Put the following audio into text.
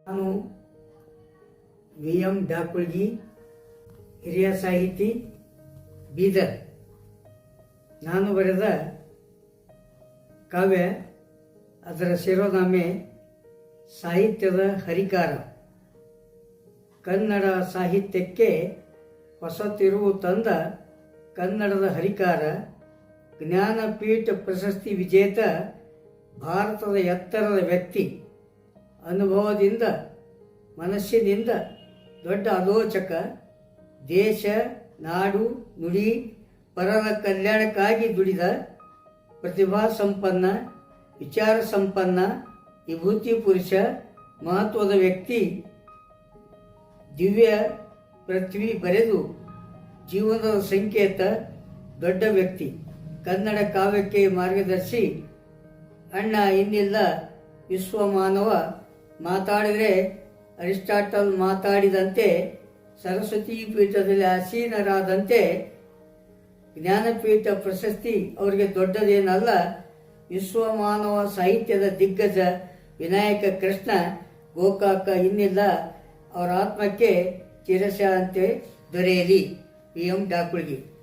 ನಾನು ವಿ.ಎಂ. ಡಾಕುಳ್ಗಿ, ಹಿರಿಯ ಸಾಹಿತಿ, ಬೀದರ್. ನಾನು ಬರೆದ ಕಾವ್ಯ, ಅದರ ಶಿರೋನಾಮೆ ಸಾಹಿತ್ಯದ ಹರಿಕಾರ. ಕನ್ನಡ ಸಾಹಿತ್ಯಕ್ಕೆ ಹೊಸ ತಿರುವು ತಂದ ಕನ್ನಡದ ಹರಿಕಾರ, ಜ್ಞಾನಪೀಠ ಪ್ರಶಸ್ತಿ ವಿಜೇತ, ಭಾರತದ ಎತ್ತರದ ವ್ಯಕ್ತಿ, ಅನುಭವದಿಂದ ಮನಸ್ಸಿನಿಂದ ದೊಡ್ಡ ಆಲೋಚಕ, ದೇಶ ನಾಡು ನುಡಿ ಪರರ ಕಲ್ಯಾಣಕ್ಕಾಗಿ ದುಡಿದ ಪ್ರತಿಭಾ ಸಂಪನ್ನ, ವಿಚಾರ ಸಂಪನ್ನ, ವಿಭೂತಿ ಪುರುಷ, ಮಹತ್ವದ ವ್ಯಕ್ತಿ, ದಿವ್ಯ ಪೃಥ್ವಿ ಬರೆದು ಜೀವನದ ಸಂಕೇತ, ದೊಡ್ಡ ವ್ಯಕ್ತಿ, ಕನ್ನಡ ಕಾವ್ಯಕ್ಕೆ ಮಾರ್ಗದರ್ಶಿ, ಅಣ್ಣ ಇನ್ನಿಲ್ಲ ವಿಶ್ವಮಾನವ, ಮಾತಾಡಿದರೆ ಅರಿಸ್ಟಾಟಲ್ ಮಾತಾಡಿದಂತೆ, ಸರಸ್ವತಿ ಪೀಠದಲ್ಲಿ ಆಸೀನರಾದಂತೆ. ಜ್ಞಾನಪೀಠ ಪ್ರಶಸ್ತಿ ಅವರಿಗೆ ದೊಡ್ಡದೇನಲ್ಲ. ವಿಶ್ವಮಾನವ ಸಾಹಿತ್ಯದ ದಿಗ್ಗಜ ವಿನಾಯಕ ಕೃಷ್ಣ ಗೋಕಾಕ ಇನ್ನಿಲ್ಲ, ಅವರ ಆತ್ಮಕ್ಕೆ ಚಿರಶಾಂತಿ ದೊರೆಯಲಿ. ವಿ.ಎಂ. ಡಾಕುಳ್ಗಿ.